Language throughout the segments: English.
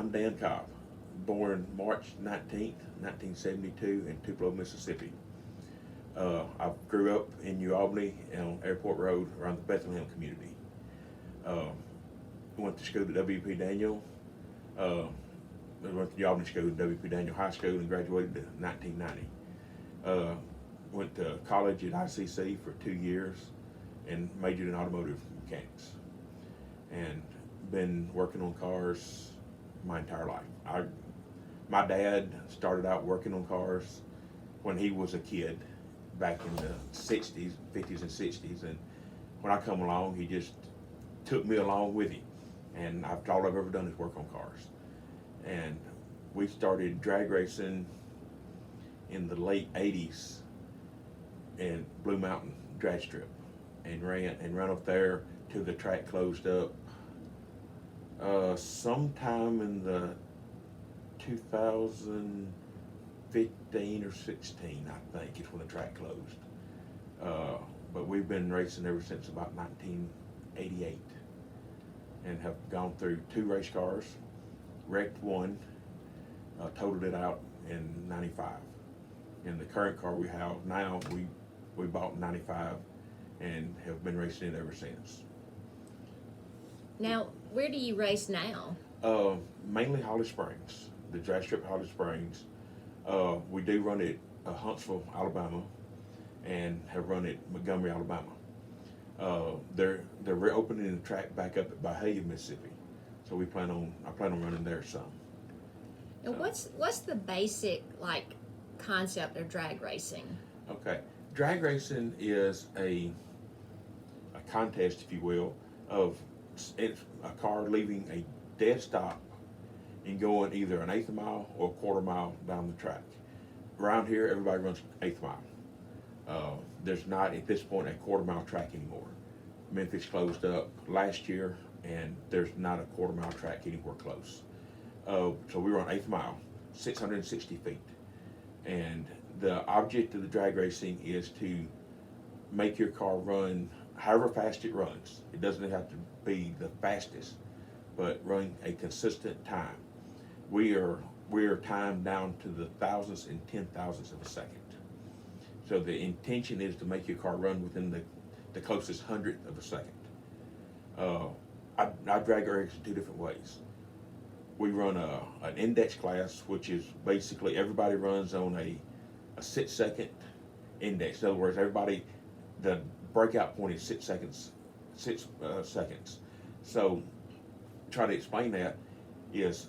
I'm Dan Cobb, born March 19th, 1972 in Tupelo, Mississippi. I grew up in New Albany on Airport Road around the Bethlehem community. Uh, Went to school at W.P. Daniel. Uh, I went to the Albany School, W.P. Daniel High School, and graduated in 1990. Uh, Went to college at ICC for 2 years and majored in automotive mechanics. And been working on cars my entire life. My dad started out working on cars when he was a kid back in the 60s, 50s and 60s. And when I come along, he just took me along with him. And all I've ever done is work on cars. And we started drag racing in the late 80s in Blue Mountain drag strip and ran up there till the track closed up. Sometime in the 2015 or 16, I think, is when the track closed. But we've been racing ever since about 1988 and have gone through 2 race cars, wrecked one, totaled it out in 95. And the current car we have now, we bought in 95 and have been racing it ever since. Now, where do you race now? Mainly Holly Springs, the drag strip Holly Springs. We do run it Huntsville, Alabama, and have run it Montgomery, Alabama. They're reopening the track back up at Bahia, Mississippi, so I plan on running there some. And what's the basic concept of drag racing? Okay, drag racing is a contest, if you will, of it's a car leaving a dead stop and going either an eighth of a mile or a quarter mile down the track. Around here, everybody runs eighth mile. There's not at this point a quarter mile track anymore. Memphis closed up last year, and there's not a quarter mile track anywhere close. So we run eighth mile, 660 feet, and the object of the drag racing is to make your car run however fast it runs. It doesn't have to be the fastest, but run a consistent time. We are timed down to the thousandths and 10,000ths of a second. So the intention is to make your car run within the closest hundredth of a second. I drag race in 2 different ways. We run an index class, which is basically everybody runs on a 6 second index. In other words, the breakout point is 6 seconds. So try to explain that is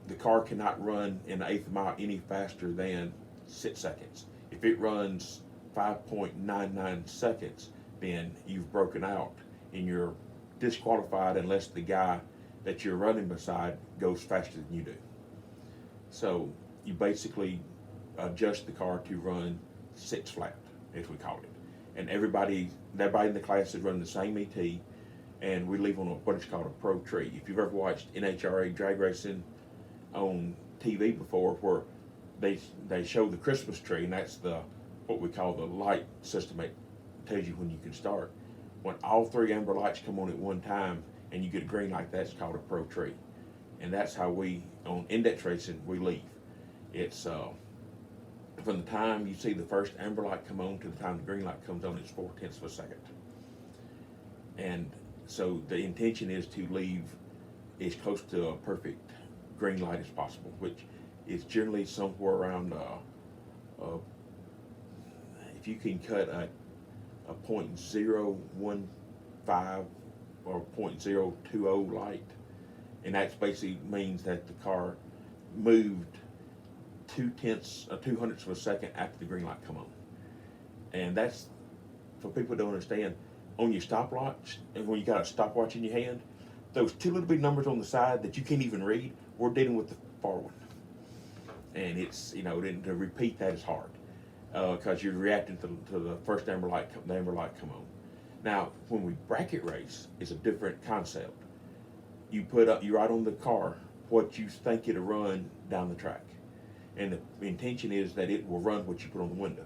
the car cannot run in the eighth mile any faster than 6 seconds. If it runs 5.99 seconds, then you've broken out and you're disqualified unless the guy that you're running beside goes faster than you do. So you basically adjust the car to run 6 flat, as we call it. And everybody in the class is running the same ET, and we leave on what is called a pro tree. If you've ever watched NHRA drag racing on TV before, where they show the Christmas tree, and that's what we call the light system. It tells you when you can start. When all 3 amber lights come on at one time and you get a green light, that's called a pro tree. And that's how we, on index racing, we leave. It's from the time you see the first amber light come on to the time the green light comes on, it's 4/10 of a second. And so the intention is to leave as close to a perfect green light as possible, which is generally somewhere around, if you can cut a 0.015 or 0.020 light, and that basically means that the car moved 2/200ths of a second after the green light come on. And that's, for people who don't understand, on your stopwatch, and when you got a stopwatch in your hand, those 2 little big numbers on the side that you can't even read, we're dealing with the far one. And it's, to repeat that is hard, because you're reacting to the first amber light come on. Now, when we bracket race, it's a different concept. You write on the car what you think it'll run down the track. And the intention is that it will run what you put on the window.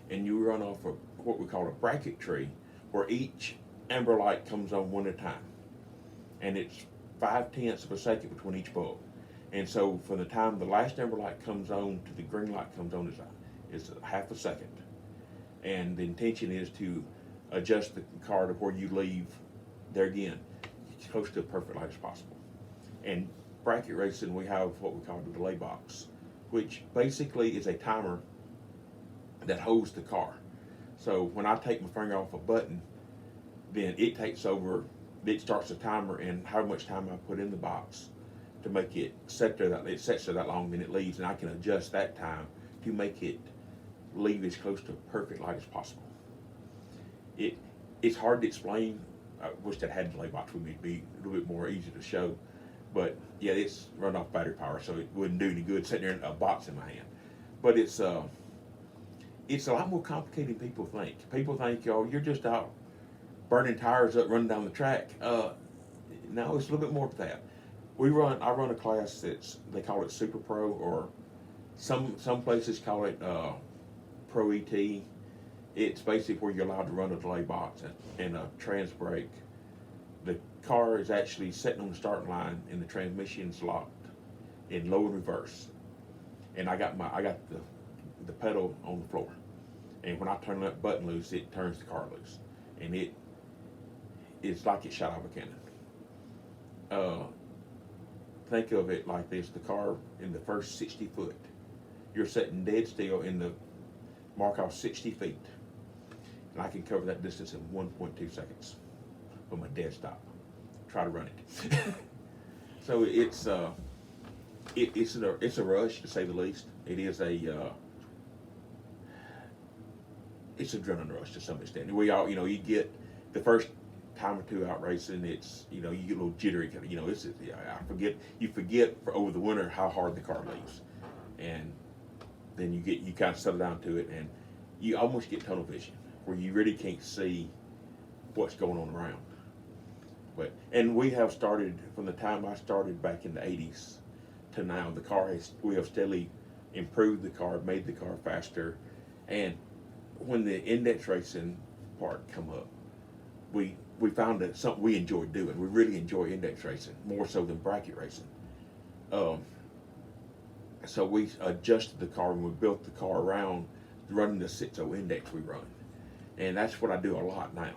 And you run off of what we call a bracket tree, where each amber light comes on one at a time. And it's 5/10 of a second between each bulb. And so from the time the last amber light comes on to the green light comes on is a half a second. And the intention is to adjust the car to where you leave there again, as close to a perfect light as possible. And bracket racing, we have what we call the delay box, which basically is a timer that holds the car. So when I take my finger off a button, then it takes over, it starts the timer and how much time I put in the box to make it set there, that it sets there that long, then it leaves, and I can adjust that time to make it leave as close to a perfect light as possible. It's hard to explain. I wish that had delay box would be a little bit more easy to show, but yeah, it's run off battery power, so it wouldn't do any good sitting there in a box in my hand. But it's a lot more complicated than people think. People think, oh, you're just out burning tires up, running down the track. No, it's a little bit more to that. I run a class they call it Super Pro, or some places call it Pro ET. It's basically where you're allowed to run a delay box and a trans brake. The car is actually sitting on the starting line and the transmission's locked in low and reverse. And I got the pedal on the floor. And when I turn that button loose, it turns the car loose. And it's like it shot out of a cannon. Think of it like this: the car in the first 60 foot, you're sitting dead still in the mark off 60 feet. And I can cover that distance in 1.2 seconds from a dead stop. Try to run it. So it's a rush, to say the least. It is it's adrenaline rush to some extent. We all, you get the first time or two out racing, it's, you get a little jittery, you forget for over the winter how hard the car leaves. And then you kind of settle down to it, and you almost get tunnel vision where you really can't see what's going on around. And we have started, from the time I started back in the 80s to now, we have steadily improved the car, made the car faster. And when the index racing part come up, we found that something we enjoy doing. We really enjoy index racing, more so than bracket racing. So we adjusted the car and we built the car around running the 6.0 index we run. And that's what I do a lot now.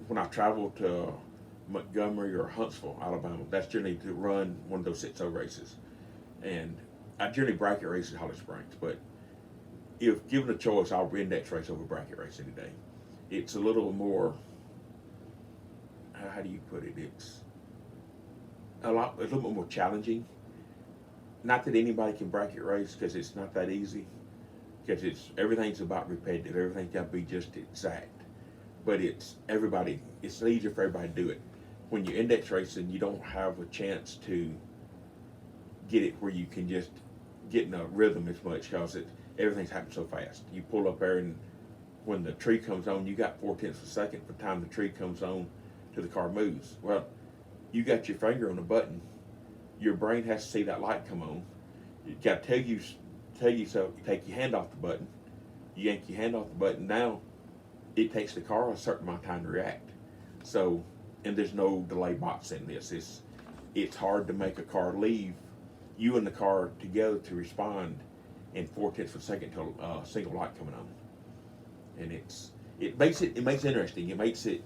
When I travel to Montgomery or Huntsville, Alabama, that's generally to run one of those 6.0 races. And I generally bracket race at Holly Springs, but if given a choice, I'll index race over bracket race any day. It's a little more, how do you put it? It's a little bit more challenging. Not that anybody can bracket race, because it's not that easy. Because everything's about repetitive. Everything's got to be just exact. But it's easier for everybody to do it. When you're index racing, you don't have a chance to get it where you can just get in a rhythm as much, because everything's happening so fast. You pull up there, and when the tree comes on, you got 4/10 of a second from the time the tree comes on to the car moves. Well, you got your finger on a button. Your brain has to see that light come on. You got to tell you so. You take your hand off the button. You yank your hand off the button. Now, it takes the car a certain amount of time to react. So, and there's no delay box in this. It's hard to make a car leave you and the car together to respond in 4/10 of a second to a single light coming on. And it makes it interesting. It makes it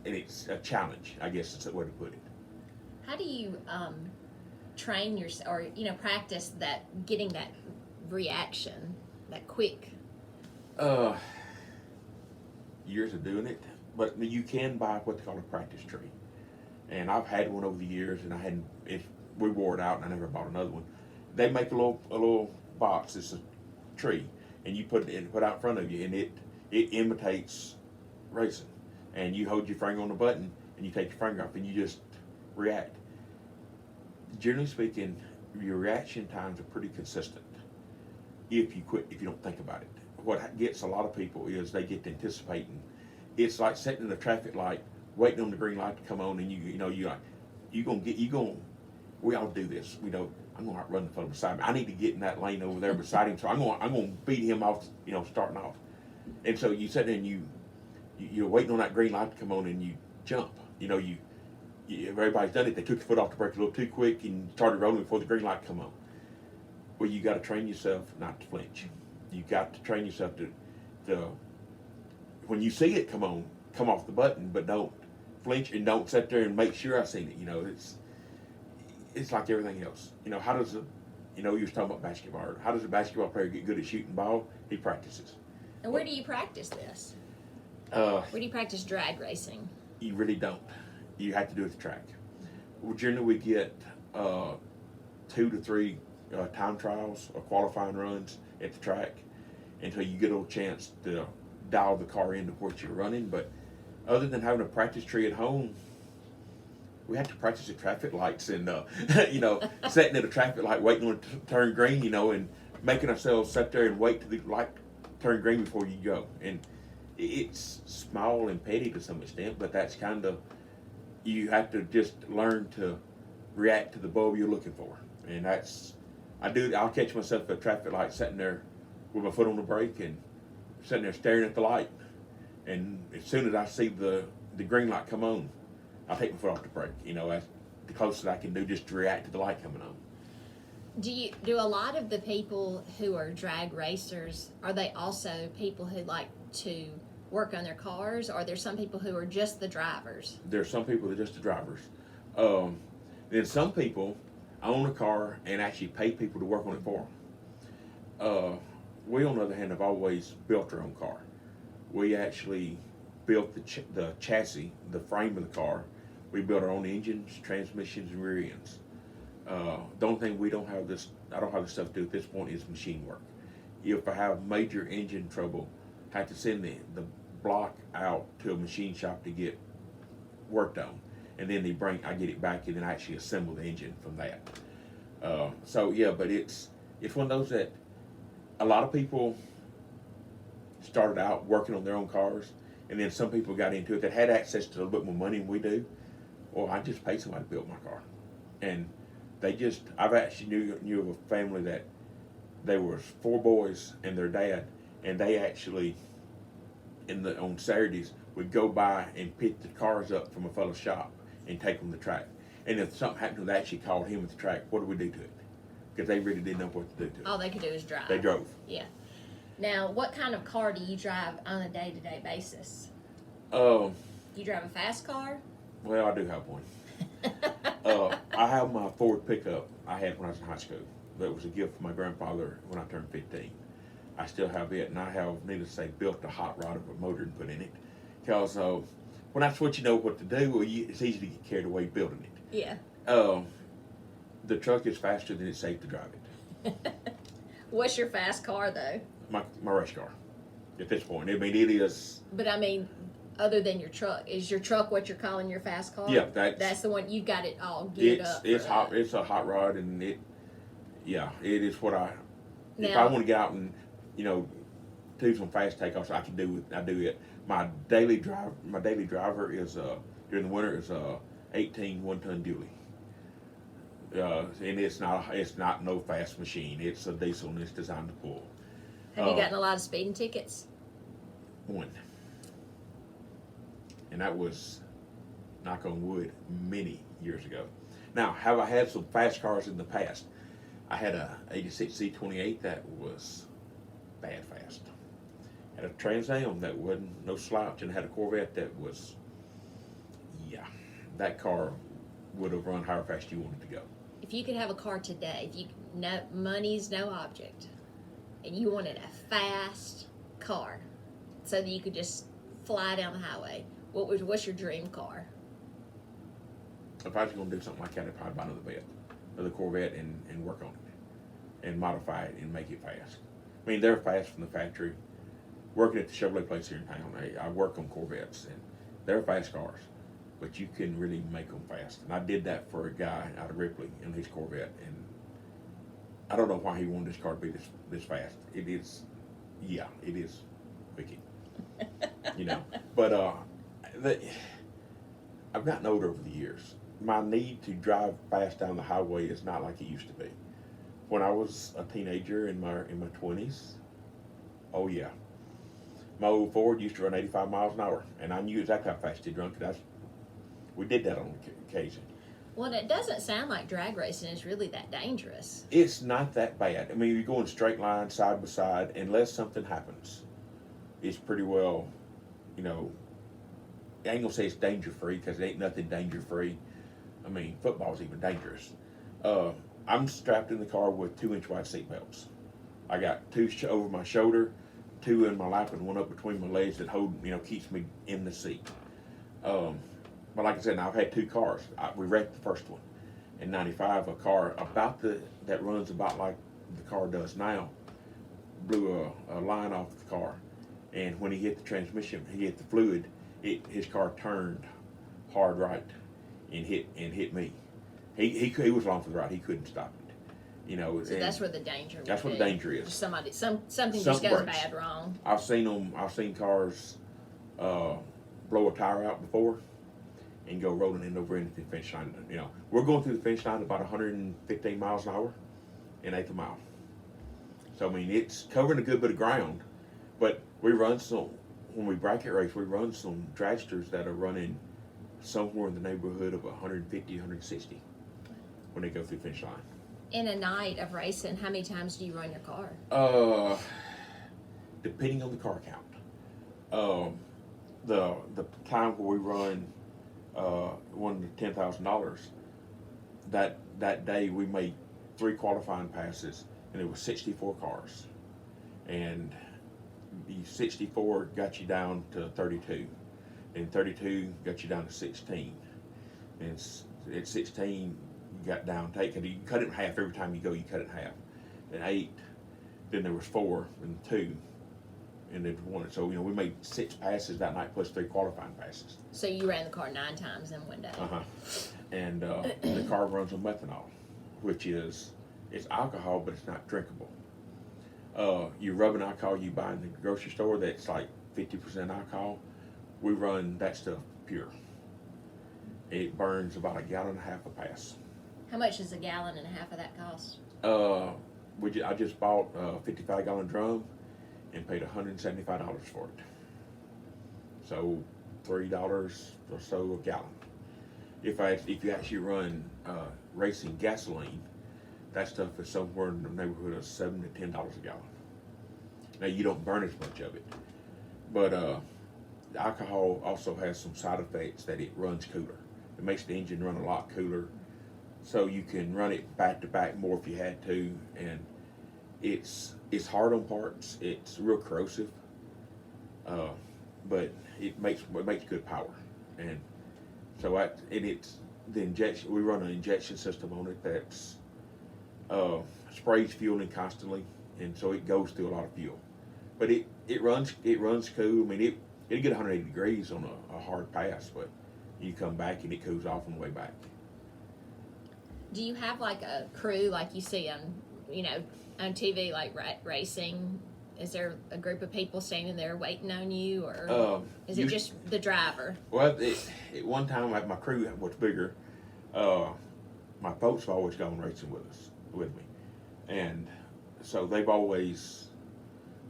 it's a challenge, I guess is the way to put it. How do you train or practice that, getting that reaction, that quick? Years of doing it, but you can buy what they call a practice tree, and I've had one over the years, and we wore it out, and I never bought another one. They make a little box. It's a tree, and you put out in front of you, and it imitates racing. And you hold your finger on the button, and you take your finger off, and you just react. Generally speaking, your reaction times are pretty consistent if you don't think about it. What gets a lot of people is they get to anticipating. It's like sitting in a traffic light, waiting on the green light to come on, and we all do this. I'm going to run the fellow beside me. I need to get in that lane over there beside him, so I'm going to beat him off, starting off. And so you sit there and you're waiting on that green light to come on, and you jump. if everybody's done it, they took the foot off the brake a little too quick and started rolling before the green light come on. Well, you got to train yourself not to flinch. You got to train yourself to when you see it come on, come off the button, but don't flinch and don't sit there and make sure I seen it. You know, it's like everything else. You know, how does a you know, you was talking about basketball. How does a basketball player get good at shooting ball? He practices. And where do you practice this? Uh, Where do you practice drag racing? you really don't. You have to do it at the track. Well, generally, we get 2 to 3 time trials or qualifying runs at the track until you get a little chance to dial the car into what you're running. But other than having a practice tree at home, we had to practice at traffic lights and, you know, sitting at a traffic light waiting on it to turn green, you know, and making ourselves sit there and wait till the light turn green before you go. And it's small and petty to some extent, but that's kind of, you have to just learn to react to the bulb you're looking for. And that's, I'll catch myself at a traffic light sitting there with my foot on the brake and sitting there staring at the light. And as soon as I see the green light come on, I'll take my foot off the brake. You know, that's the closest I can do just to react to the light coming on. Do a lot of the people who are drag racers, are they also people who like to work on their cars, or are there some people who are just the drivers? There's some people that are just the drivers. Then some people own a car and actually pay people to work on it for them. We, on the other hand, have always built our own car. We actually built the chassis, the frame of the car. We built our own engines, transmissions, and rear ends. The only thing I don't have this stuff to do at this point is machine work. If I have major engine trouble, I have to send the block out to a machine shop to get worked on. And then I get it back and then I actually assemble the engine from that. So yeah, but it's one of those that a lot of people started out working on their own cars, and then some people got into it that had access to a little bit more money than we do. Well, I just paid somebody to build my car. And I've actually knew of a family that there was 4 boys and their dad, and they actually, on Saturdays, would go by and pick the cars up from a fellow's shop and take them to the track. And if something happened to them, they actually called him at the track, what do we do to it? Because they really didn't know what to do to it. All they could do is drive. They drove. Yeah. Now, what kind of car do you drive on a day-to-day basis? You drive a fast car? Well, I do have one. I have my Ford pickup I had when I was in high school. That was a gift from my grandfather when I turned 15. I still have it, and I have, needless to say, built a hot rod of a motor and put in it. Because when that's what you know what to do, it's easy to get carried away building it. Yeah. The truck is faster than it's safe to drive it. What's your fast car, though? My race car. At this point, I mean, it is. But I mean, other than your truck, is your truck what you're calling your fast car? Yeah, that's the one. You've got it all geared up. It's hot. It's a hot rod, and it is what I. Now, if I want to get out and do some fast takeoffs, I can do it. I do it. My daily driver is during the winter is 18 1-ton dually. And it's not no fast machine. It's a diesel and it's designed to pull. Have you gotten a lot of speeding tickets? One. And that was, knock on wood, many years ago. Now, have I had some fast cars in the past? I had a 86 C28 that was bad fast. Had a Trans Am that wasn't no slouch, and had a Corvette that was, that car would have run however fast you wanted to go. If you could have a car today, money's no object, and you wanted a fast car so that you could just fly down the highway, what's your dream car? If I was going to do something like that, I'd probably buy another Corvette and work on it and modify it and make it fast. I mean, they're fast from the factory. Working at the Chevrolet place here in town, I work on Corvettes, and they're fast cars, but you can really make them fast. And I did that for a guy out of Ripley in his Corvette, and I don't know why he wanted this car to be this fast. It is wicked, But I've gotten older over the years. My need to drive fast down the highway is not like it used to be. When I was a teenager in my 20s, oh yeah, my old Ford used to run 85 miles an hour, and I knew exactly how fast he'd run because We did that on occasion. Well, it doesn't sound like drag racing is really that dangerous. It's not that bad. I mean, you're going straight line, side by side, unless something happens. It's pretty well, you know, I ain't gonna say it's danger free because it ain't nothing danger free. I mean, football's even dangerous. I'm strapped in the car with 2-inch wide seat belts. I got two over my shoulder, two in my lap, and one up between my legs that keeps me in the seat. But like I said, now I've had two cars. We wrecked the first one in '95. A car that runs about like the car does now blew a line off the car, and when he hit the transmission, he hit the fluid. His car turned hard right and hit me. He was along for the ride. He couldn't stop it. You know. So that's where the danger. That's where the danger is. Something just goes bad wrong. I've seen cars blow a tire out before and go rolling over into the finish line. You know, we're going through the finish line about 115 miles an hour in eighth of a mile. So I mean, it's covering a good bit of ground, but when we bracket race, we run some dragsters that are running somewhere in the neighborhood of 150, 160 when they go through the finish line. In a night of racing, how many times do you run your car? Depending on the car count. The time where we run won the $10,000. That day we made 3 qualifying passes, and it was 64 cars, and 64 got you down to 32, and 32 got you down to 16, and at 16 you got down you cut it in half every time you go. You cut it in half. And 8, then there was 4 and 2. And then 1. So, we made 6 passes that night plus 3 qualifying passes. So you ran the car 9 times in one day. And the car runs on methanol, which it's alcohol, but it's not drinkable. Your rubbing alcohol you buy in the grocery store that's like 50% alcohol, we run that stuff pure. It burns about 1.5 gallons a pass. How much does 1.5 gallons of that cost? I just bought a 55-gallon drum and paid $175 for it. So $3 or so a gallon. If you actually run racing gasoline, that stuff is somewhere in the neighborhood of $7 to $10 a gallon. Now you don't burn as much of it, but alcohol also has some side effects that it runs cooler. It makes the engine run a lot cooler, so you can run it back to back more if you had to, and it's hard on parts. It's real corrosive, but it makes good power, and so it's the injection. We run an injection system on it that's sprays fuel in constantly, and so it goes through a lot of fuel. But it runs cool. I mean, it'll get 180 degrees on a hard pass, but you come back and it cools off on the way back. Do you have like a crew like you see on TV, like racing? Is there a group of people standing there waiting on you, or is it just the driver? Well, at one time my crew was bigger. My folks have always gone racing with me, and so they've always,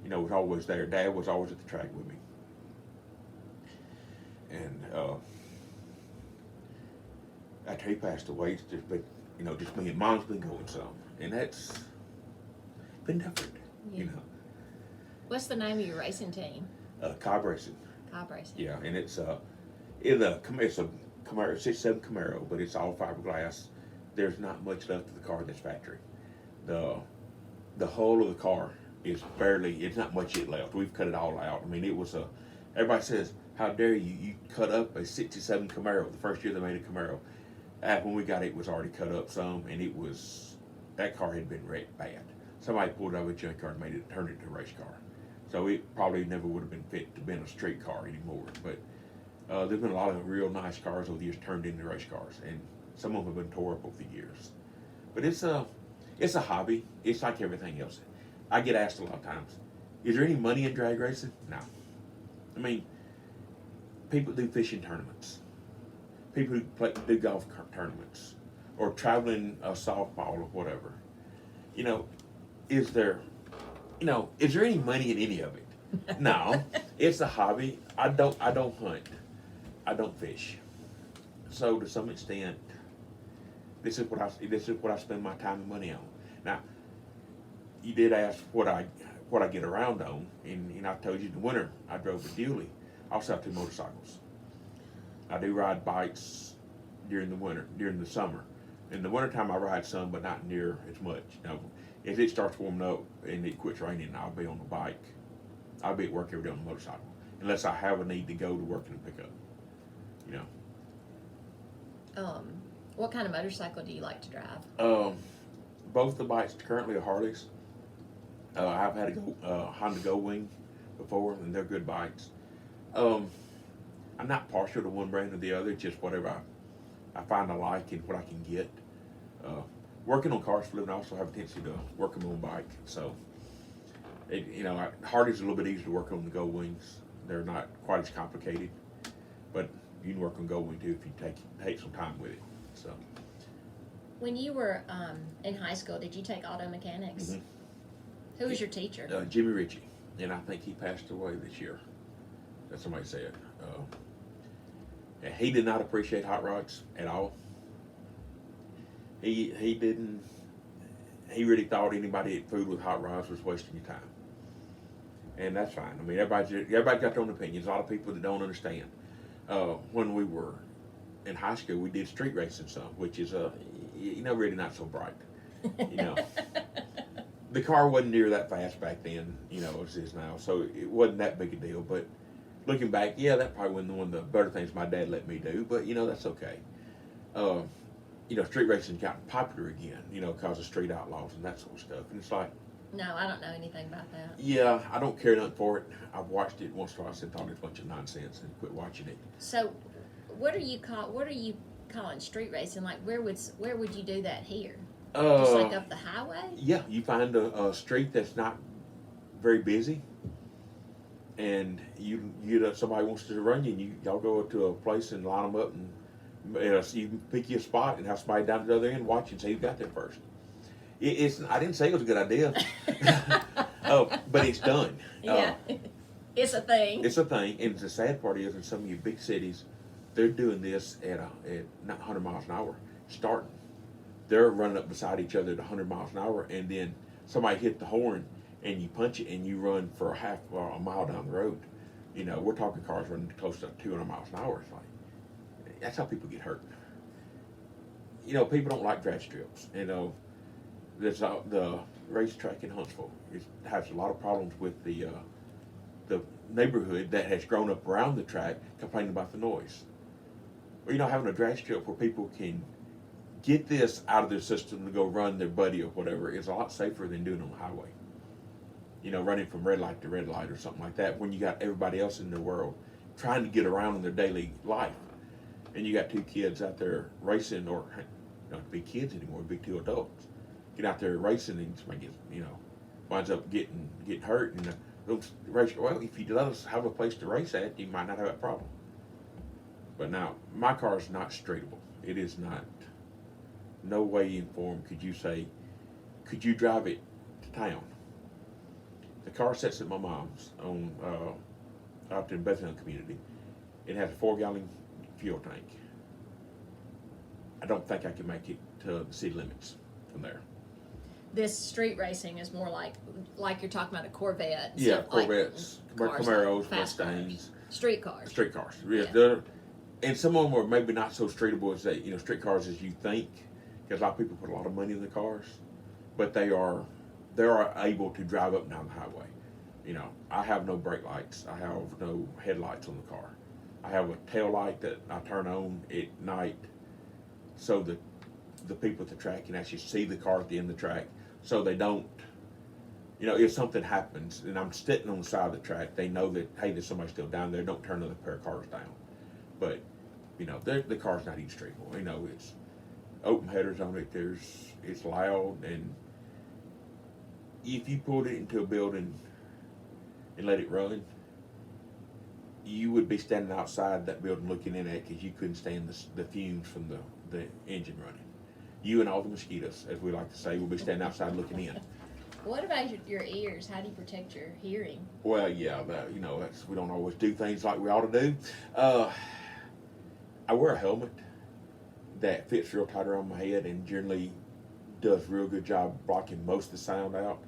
was always there. Dad was always at the track with me, and after he passed away, it's just been, just me and Mom's been going some, and that's been different, Yeah. What's the name of your racing team? Cobb Racing. Cobb Racing. Yeah, and it's a Camaro, 67 Camaro, but it's all fiberglass. There's not much left of the car that's factory. The whole of the car is it's not much yet left. We've cut it all out. I mean, everybody says, how dare you cut up a 67 Camaro, the first year they made a Camaro. When we got it, it was already cut up some, and that car had been wrecked bad. Somebody pulled it out of a junkyard and turned it into a race car. So it probably never would have been fit to be a street car anymore. But there's been a lot of real nice cars over the years turned into race cars, and some of them have been tore up over the years. But it's a hobby. It's like everything else. I get asked a lot of times, is there any money in drag racing? No. I mean, people do fishing tournaments. People who do golf tournaments, or traveling softball or whatever. Is there any money in any of it? No. It's a hobby. I don't hunt. I don't fish. So to some extent, this is what I spend my time and money on. Now, you did ask what I get around on, and I told you in the winter I drove a dually. I also have two motorcycles. I do ride bikes during the winter, during the summer. In the wintertime I ride some, but not near as much. Now, if it starts warming up and it quits raining, I'll be on the bike. I'll be at work every day on the motorcycle, unless I have a need to go to work and pick up. You know. What kind of motorcycle do you like to drive? Both the bikes currently are Harleys. I've had a Honda Go Wing before, and they're good bikes. I'm not partial to one brand or the other, just whatever I find I like and what I can get. Working on cars for a living, I also have a tendency to work on my own bike. So, Harley's a little bit easier to work on the Go Wings. They're not quite as complicated, but you can work on Go Wing too if you take some time with it. So. When you were in high school, did you take auto mechanics? Mm-hmm. Who was your teacher? Jimmy Ritchie, and I think he passed away this year. That's somebody said. He did not appreciate hot rods at all. He didn't. He really thought anybody that fooled with hot rods was wasting your time, and that's fine. I mean, everybody's got their own opinions. A lot of people that don't understand. When we were in high school, we did street racing some, which is really not so bright. The car wasn't near that fast back then, as it is now, so it wasn't that big a deal. But looking back, yeah, that probably wasn't one of the better things my dad let me do, but that's okay. Street racing got popular again, because of street outlaws and that sort of stuff. And it's like, no, I don't know anything about that. Yeah, I don't care nothing for it. I've watched it once or twice and thought it was a bunch of nonsense and quit watching it. So, what are you calling street racing? Like, where would you do that here? Just like up the highway? Yeah, you find a street that's not very busy, and somebody wants to run you, and y'all go to a place and line them up, and so you can pick you a spot and have somebody down to the other end watch and say who got there first. I didn't say it was a good idea, but it's done. Yeah, it's a thing. It's a thing, and the sad part is in some of your big cities, they're doing this at not 100 miles an hour starting. They're running up beside each other at 100 miles an hour, and then somebody hit the horn, and you punch it, and you run for a mile down the road. We're talking cars running close to 200 miles an hour. It's like, that's how people get hurt. People don't like drag strips. There's the racetrack in Huntsville. It has a lot of problems with the neighborhood that has grown up around the track complaining about the noise. Well, having a drag strip where people can get this out of their system to go run their buddy or whatever is a lot safer than doing it on the highway. Running from red light to red light or something like that when you got everybody else in the world trying to get around in their daily life. And you got two kids out there racing, or not be kids anymore, be two adults. Get out there racing and somebody gets, winds up getting hurt. And well, if you let us have a place to race at, you might not have that problem. But now, my car is not straightable. It is not. No way in form could you say, could you drive it to town? The car sits at my mom's on out in Bethlehem community. It has a 4-gallon fuel tank. I don't think I can make it to the city limits from there. This street racing is more like you're talking about a Corvette. Yeah, Corvettes, like Camaros, like fast Mustangs. cars. Street cars. Street cars. Yeah. And some of them are maybe not so streetable as street cars as you think, because a lot of people put a lot of money in the cars, but they are able to drive up and down the highway. I have no brake lights. I have no headlights on the car. I have a tail light that I turn on at night so that the people at the track can actually see the car at the end of the track, so they don't, if something happens and I'm sitting on the side of the track, they know that, hey, there's somebody still down there. Don't turn another pair of cars down. But, the car's not even streetable. It's open headers on it. It's loud, and if you pulled it into a building and let it run, you would be standing outside that building looking in at it because you couldn't stand the fumes from the engine running. You and all the mosquitoes, as we like to say, will be standing outside looking in. What about your ears? How do you protect your hearing? Well, yeah, we don't always do things like we ought to do. I wear a helmet, that fits real tight around my head and generally does a real good job blocking most of the sound out.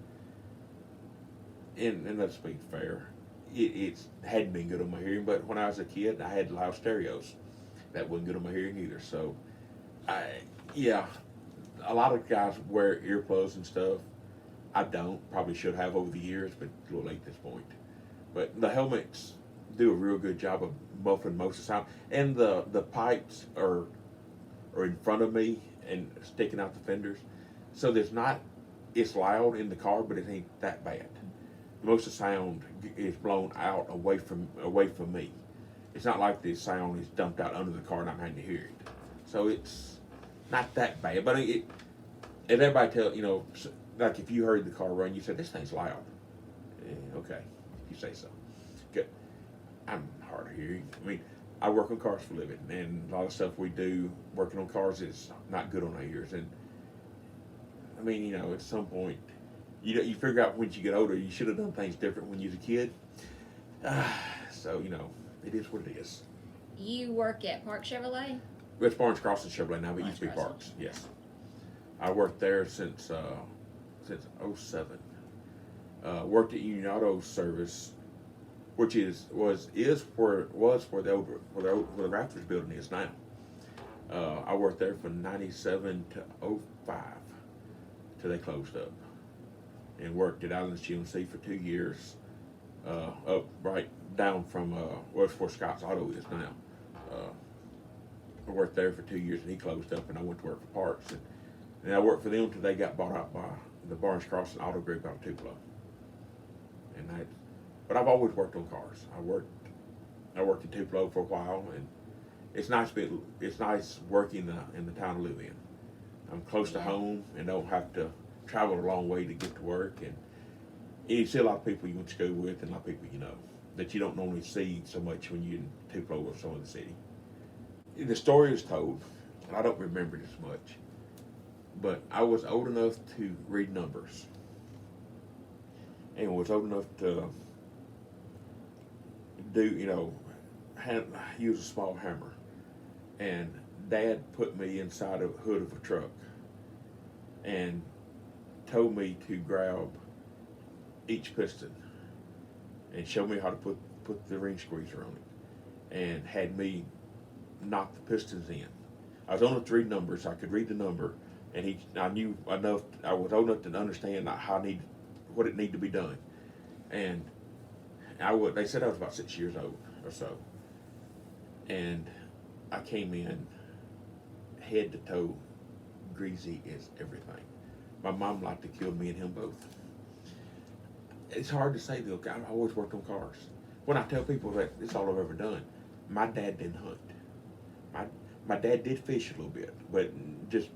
And let's be fair, it hadn't been good on my hearing, but when I was a kid, I had loud stereos. That wasn't good on my hearing either. So, yeah, a lot of guys wear earplugs and stuff. I don't. Probably should have over the years, but it's a little late at this point. But the helmets do a real good job of muffling most of the sound. And the pipes are in front of me and sticking out the fenders. So it's loud in the car, but it ain't that bad. Most of the sound is blown out away from me. It's not like the sound is dumped out under the car and I'm having to hear it. So it's not that bad. But and everybody like if you heard the car run, you said, this thing's loud. Okay, if you say so. Good. I'm hard of hearing. I mean, I work on cars for a living, and a lot of stuff we do working on cars is not good on our ears. And I mean, at some point, you figure out when you get older, you should have done things different when you was a kid. So, it is what it is. You work at Park Chevrolet? It's Barnes Crossing Chevrolet now, but it used to be Barnes Parks, yes. I worked there since '07. Worked at Union Auto Service, which was where the Raptors building is now. I worked there from '97 to '05 till they closed up, and worked at Islands GMC for 2 years, up right down from where Scott's Auto is now. I worked there for 2 years, and he closed up, and I went to work for Parks, and I worked for them until they got bought out by the Barnes Crossing Auto Group out of Tupelo. But I've always worked on cars. I worked in Tupelo for a while, and it's nice working in the town I live in. I'm close to home and don't have to travel a long way to get to work. And you see a lot of people you went to school with and a lot of people that you don't normally see so much when you're in Tupelo or some other city. The story is told, and I don't remember it as much, but I was old enough to read numbers and was old enough to use a small hammer. And Dad put me inside of the hood of a truck and told me to grab each piston and show me how to put the ring squeezer on it, and had me knock the pistons in. I was old enough to read numbers. I could read the number, and I knew enough. I was old enough to understand what it needed to be done. And they said I was about 6 years old or so, and I came in head to toe greasy as everything. My mom liked to kill me and him both. It's hard to say though. I always worked on cars. When I tell people that it's all I've ever done, my dad didn't hunt. My dad did fish a little bit, but just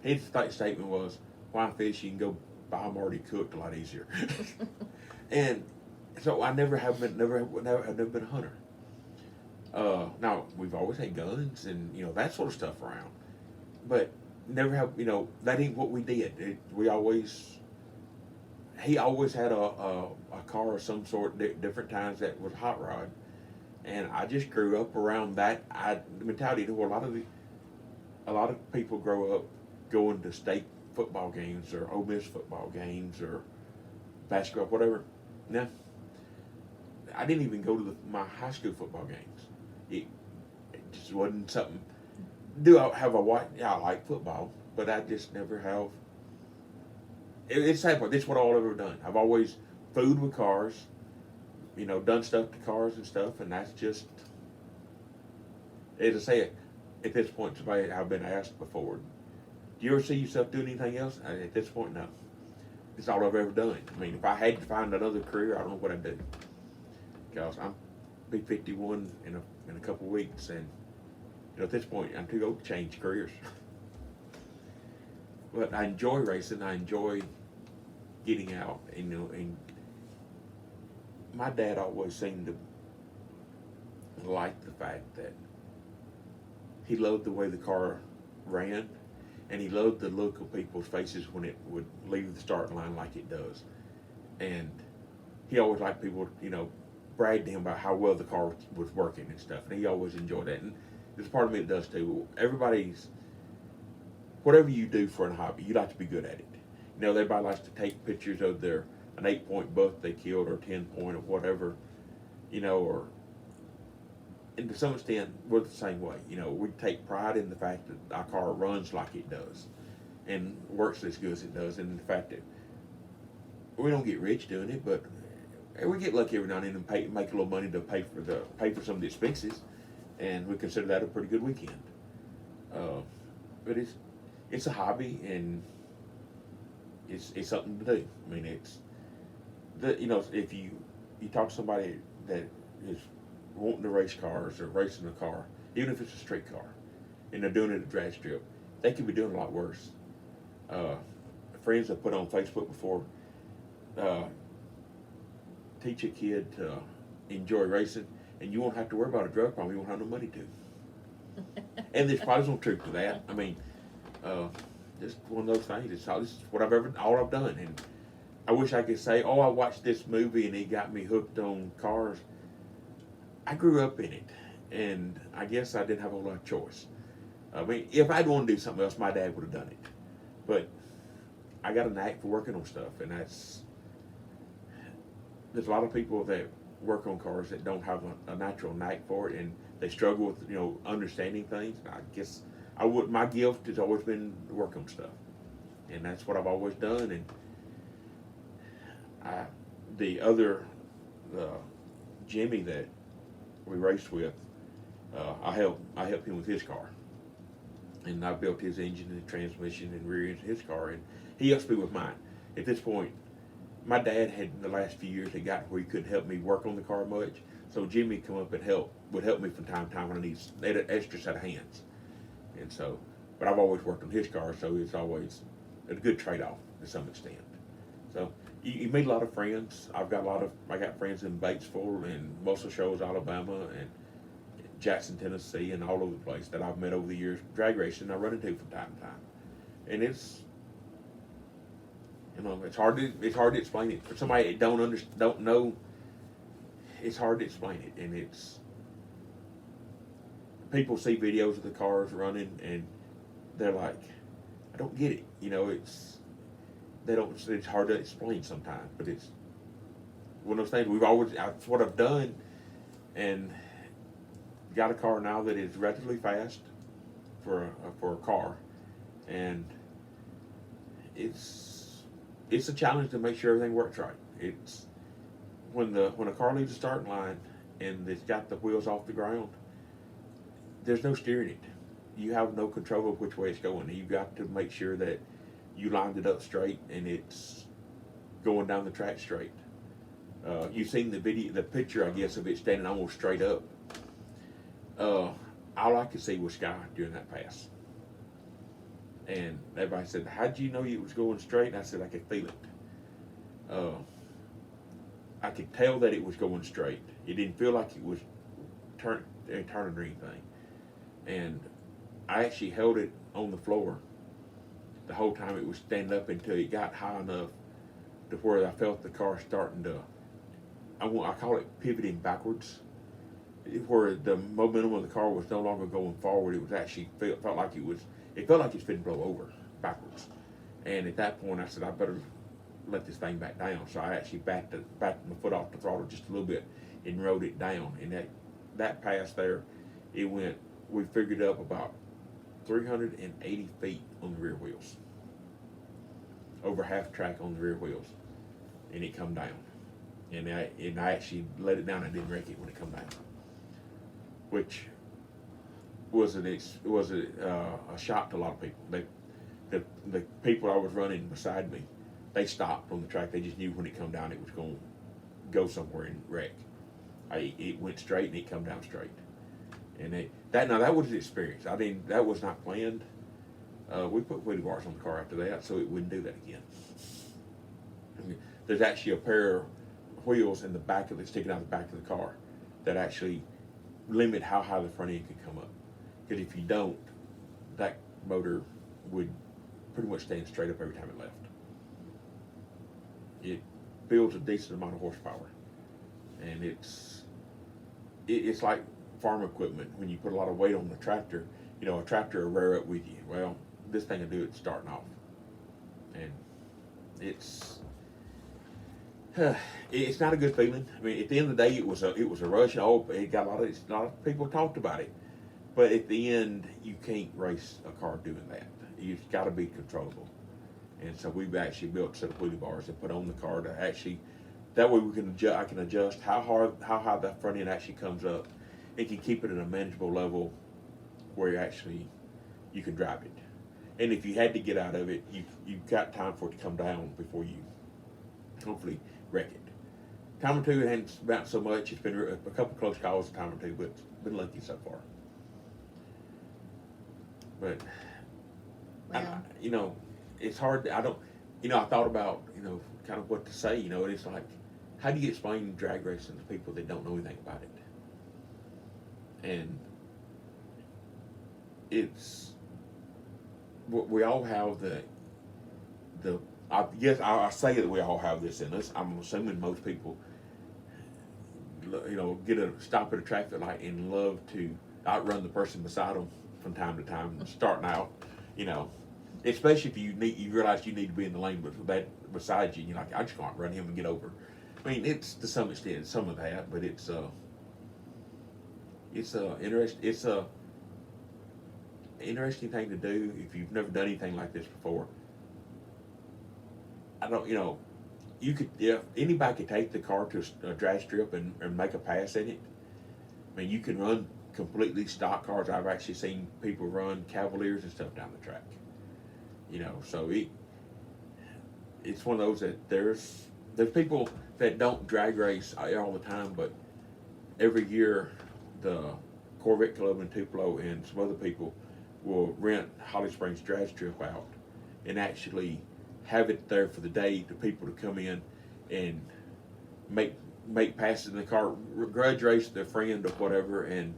his statement was, "Why fish? You can go buy them already cooked a lot easier." And so I never have been a hunter. Now we've always had guns and that sort of stuff around, but never have that ain't what we did. He always had a car of some sort, different times that was hot rod, and I just grew up around that mentality. A lot of people grow up going to state football games or Ole Miss football games or basketball, whatever. No, I didn't even go to my high school football games. It just wasn't something. I like football, but I just never have. It's sad, but this is what I've ever done. I've always fooled with cars, done stuff to cars and stuff, and that's just, as I say, at this point, somebody I've been asked before, do you ever see yourself doing anything else? At this point, no. It's all I've ever done. I mean, if I had to find another career, I don't know what I'd do. Because I'm be 51 in a couple of weeks, and at this point, I'm too old to change careers. But I enjoy racing. I enjoy getting out, and my dad always seemed to like the fact that he loved the way the car ran, and he loved the look of people's faces when it would leave the starting line like it does. And he always liked people, brag to him about how well the car was working and stuff, and he always enjoyed that. And there's part of me that does too. Everybody's, whatever you do for a hobby, you like to be good at it. You know, everybody likes to take pictures of an 8-point buck they killed, or 10-point, or whatever, you know, or, and to some extent, we're the same way. You know, we take pride in the fact that our car runs like it does and works as good as it does, and the fact that we don't get rich doing it, but we get lucky every now and then and make a little money to pay for some of the expenses, and we consider that a pretty good weekend. But it's a hobby, and it's something to do. I mean, you know, if you talk to somebody that is wanting to race cars or racing a car, even if it's a street car, and they're doing it at a drag strip, they could be doing a lot worse. Friends have put on Facebook before, teach a kid to enjoy racing, and you won't have to worry about a drug problem. You won't have no money to. And there's probably some truth to that. I mean, just one of those things. This is what all I've done, and I wish I could say, oh, I watched this movie and it got me hooked on cars. I grew up in it, and I guess I didn't have a lot of choice. I mean, if I'd wanted to do something else, my dad would have done it. But I got a knack for working on stuff, and there's a lot of people that work on cars that don't have a natural knack for it, and they struggle with, you know, understanding things. And I guess my gift has always been to work on stuff, and that's what I've always done. And Jimmy that we raced with, I helped him with his car, and I built his engine and transmission and rear end of his car, and he helps me with mine. At this point, my dad had in the last few years had gotten where he couldn't help me work on the car much, so Jimmy come up and would help me from time to time when I needed an extra set of hands, and so. But I've always worked on his car, so it's always a good trade-off to some extent. So you meet a lot of friends. I got friends in Batesville and Muscle Shoals, Alabama, and Jackson, Tennessee, and all over the place that I've met over the years drag racing. I run into from time to time, and it's, you know, it's hard to explain it for somebody that don't know. It's hard to explain it, and it's, people see videos of the cars running and they're like, I don't get it. You know, it's hard to explain sometimes, but it's one of those things that's what I've done, and got a car now that is relatively fast for a car, and it's a challenge to make sure everything works right. It's when a car leaves the starting line and it's got the wheels off the ground, there's no steering it. You have no control of which way it's going. You've got to make sure that you lined it up straight and it's going down the track straight. You've seen the picture, I guess, of it standing almost straight up. All I could see was sky during that pass. And everybody said, how'd you know it was going straight? And I said, I could feel it. I could tell that it was going straight. It didn't feel like it was turning or anything. And I actually held it on the floor the whole time it was standing up until it got high enough to where I felt the car starting to, I call it pivoting backwards, where the momentum of the car was no longer going forward. It was actually felt like it was fitting to blow over backwards. And at that point, I said, I better let this thing back down. So I actually backed my foot off the throttle just a little bit and rode it down. And that pass there, we figured up about 380 feet on the rear wheels, over half track on the rear wheels, and it come down. And I actually let it down. I didn't wreck it when it come down, which was a shock to a lot of people. The people I was running beside me, they stopped on the track. They just knew when it come down it was going to go somewhere and wreck. It went straight and it come down straight. And that was the experience. That was not planned. We put wheelie bars on the car after that so it wouldn't do that again. There's actually a pair of wheels in the back of it, sticking out the back of the car, that actually limit how high the front end could come up. Because if you don't, that motor would pretty much stand straight up every time it left. It builds a decent amount of horsepower, and it's like farm equipment, when you put a lot of weight on the tractor, you know, a tractor will rear up with you. Well, this thing will do it starting off, and it's it's not a good feeling. I mean, at the end of the day, it was a rush. Oh, it got a lot of people talked about it, but at the end, you can't race a car doing that. You've got to be controllable, and so we've actually built a set of wheelie bars and put on the car to actually. That way, we can I can adjust how high that front end actually comes up, and can keep it at a manageable level, where you can drive it. And if you had to get out of it, you've got time for it to come down before you hopefully wreck it. Time or two, it hasn't bounced so much. It's been a couple close calls a time or two, but it's been lucky so far. But Well, you know, it's hard. I thought about, you know, kind of what to say. You know, and it's like, how do you explain drag racing to people that don't know anything about it? And it's we all have the I guess I say that we all have this in us. I'm assuming most people, you know, stop at a traffic light and love to outrun the person beside them from time to time, starting out, you know, especially if you realize you need to be in the lane with that beside you, and you're like, I just can't run him and get over. I mean, it's to some extent some of that, but it's interesting thing to do if you've never done anything like this before. Anybody could take the car to a drag strip and make a pass in it. I mean, you can run completely stock cars. I've actually seen people run Cavaliers and stuff down the track. You know, so it's one of those that there's people that don't drag race all the time, but every year the Corvette Club and Tupelo and some other people will rent Holly Springs drag strip out and actually have it there for the day to people to come in and make passes in the car, grudge race their friend or whatever, and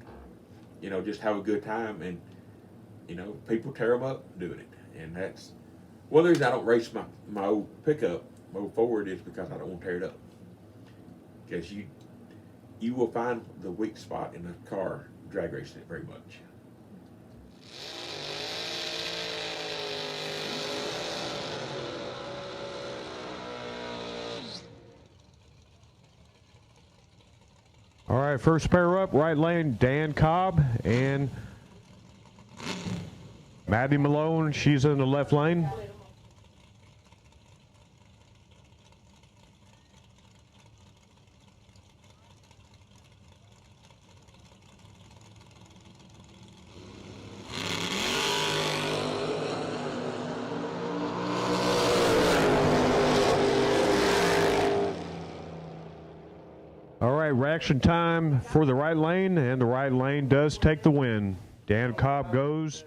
you know, just have a good time. And you know, people tear them up doing it, and that's one of the reasons I don't race my old pickup, my old Ford, is because I don't want to tear it up. Because you will find the weak spot in the car drag racing it very much. All right, first pair up, right lane, Dan Cobb and Maddie Malone. She's in the left lane. All right, reaction time for the right lane, and the right lane does take the win. Dan Cobb goes